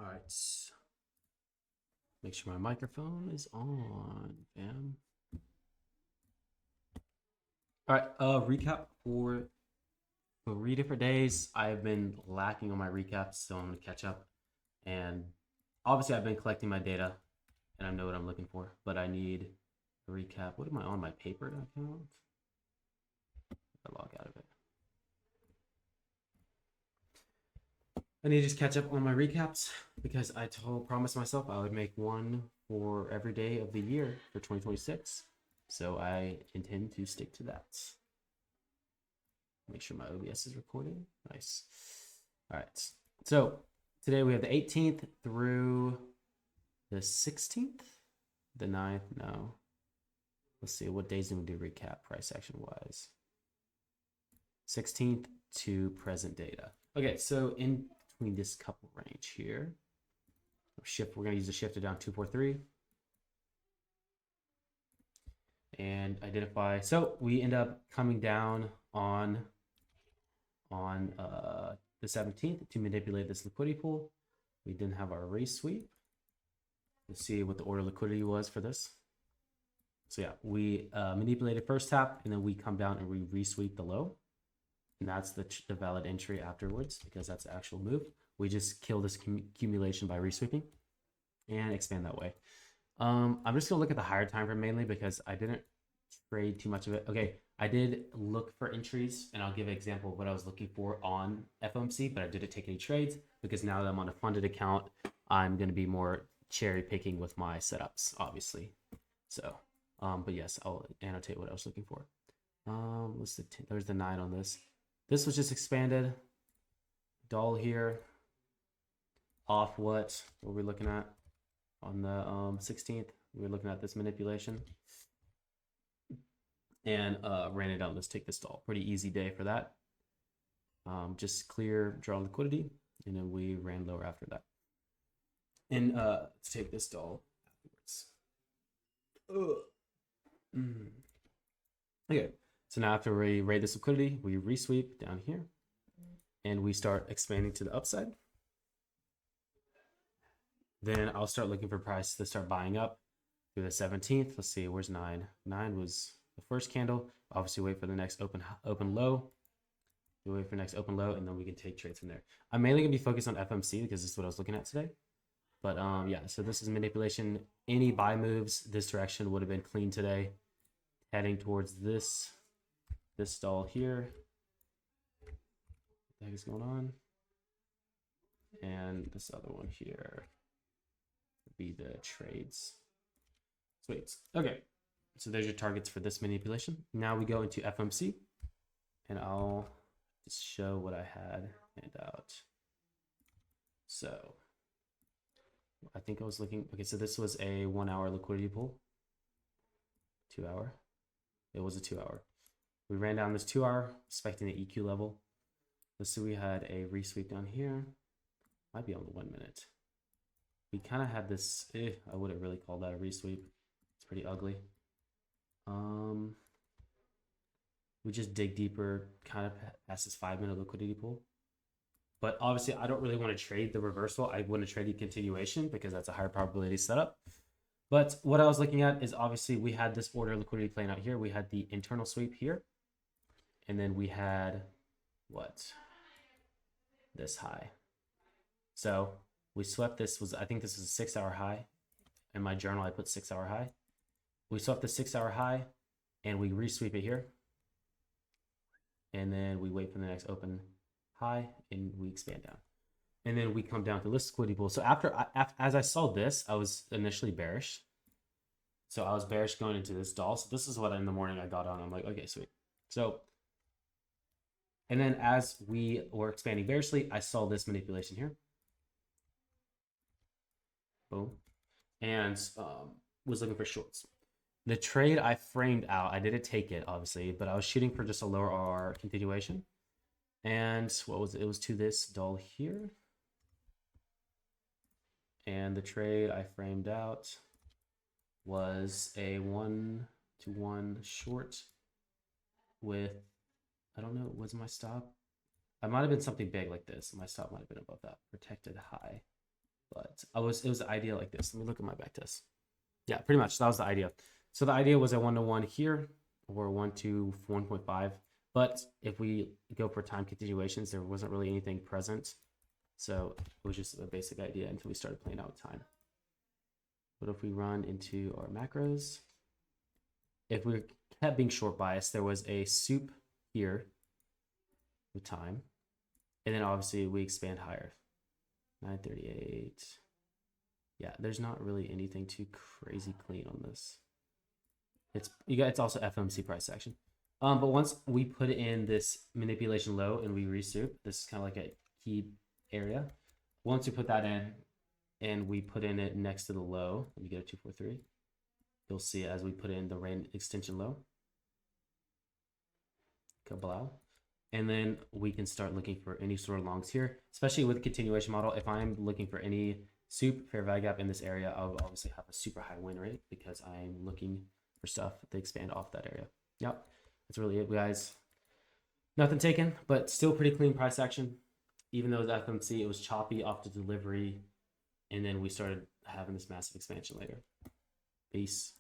All right. Make sure my microphone is on, fam. All right. Recap for 3 different days. I've been lacking on my recaps, so I'm gonna catch up. And obviously, I've been collecting my data, and I know what I'm looking for. But I need a recap. What am I on my paper account? I log out of it. I need to just catch up on my recaps because I promised myself I would make one for every day of the year for 2026. So I intend to stick to that. Make sure my OBS is recording. Nice. All right. So today we have the 18th through the 16th, the 9th. No. Let's see. What days do we do recap price action wise? 16th to present data. Okay. So in between this couple range here, shift, we're going to use the shifted down 243 and identify. So we end up coming down on the 17th to manipulate this liquidity pool. We didn't have our resweep. Let's see what the order liquidity was for this. So yeah, we manipulated first tap, and then we come down and we resweep the low. And that's the valid entry afterwards because that's the actual move. We just kill this accumulation by resweeping and expand that way. I'm just gonna look at the higher time frame mainly because I didn't trade too much of it. Okay, I did look for entries, and I'll give an example of what I was looking for on FOMC, but I didn't take any trades because now that I'm on a funded account, I'm going to be more cherry picking with my setups, obviously. So, but yes, I'll annotate what I was looking for. There's the 9 on this. This was just expanded. Doll here. Off what were we looking at on the 16th? We were looking at this manipulation. And ran it out. Let's take this doll. Pretty easy day for that. Just clear, draw liquidity, and then we ran lower after that. And let's take this doll afterwards. Okay, so now after we raid this liquidity, we resweep down here, and we start expanding to the upside. Then I'll start looking for price to start buying up through the 17th. Let's see, where's 9? 9 was the first candle. Obviously, wait for the next open low. We wait for next open low, and then we can take trades from there. I'm mainly gonna be focused on FMC because this is what I was looking at today. But yeah, so this is manipulation. Any buy moves this direction would have been clean today. Heading towards this stall here. What the heck is going on? And this other one here would be the trades. Sweet. Okay. So there's your targets for this manipulation. Now we go into FMC, and I'll just show what I had hand out. So I think I was looking, okay, so this was a 1 hour liquidity pool. 2 hour. It was a 2 hour. We ran down this 2 hour, expecting the EQ level. Let's see, we had a resweep down here. Might be on the 1 minute. We kind of had this, I wouldn't really call that a resweep. It's pretty ugly. We just dig deeper, kind of past this 5 minute liquidity pool. But obviously, I don't really want to trade the reversal. I want to trade the continuation because that's a higher probability setup. But what I was looking at is obviously we had this order liquidity playing out here. We had the internal sweep here. And then we had what? This high. So we swept this, I think this was a 6 hour high. In my journal, I put 6 hour high. We swept the 6 hour high and we resweep it here. And then we wait for the next open high and we expand down. And then we come down to this liquidity pool. So as I saw this, I was initially bearish. So I was bearish going into this doll. So this is what in the morning I got on. I'm like, okay, sweet. So, and then as we were expanding bearishly, I saw this manipulation here. Boom. And was looking for shorts. The trade I framed out, I didn't take it, obviously, but I was shooting for just a lower R continuation. And what was it? It was to this doll here. And the trade I framed out was a 1-to-1 short with, I don't know, was my stop? I might have been something big like this. My stop might have been above that. Protected high. But it was the idea like this. Let me look at my backtest. Yeah, pretty much that was the idea. So the idea was a 1-to-1 here, or 1 to 1.5. But if we go for time continuations, there wasn't really anything present. So it was just a basic idea until we started playing out with time. What if we run into our macros? If we kept being short biased, there was a soup here with time. And then obviously we expand higher. 938. Yeah, there's not really anything too crazy clean on this. It's also FOMC price action. But once we put in this manipulation low and we resoup, this is kind of like a key area. Once we put that in and we put in it next to the low, and you get a 243, you'll see as we put in the rain extension low. Kablau. And then we can start looking for any sort of longs here, especially with the continuation model. If I'm looking for any soup fair value gap in this area, I'll obviously have a super high win rate because I'm looking for stuff to expand off that area. Yep, that's really it, guys. Nothing taken, but still pretty clean price action. Even though the FOMC, it was choppy off the delivery, and then we started having this massive expansion later. Peace.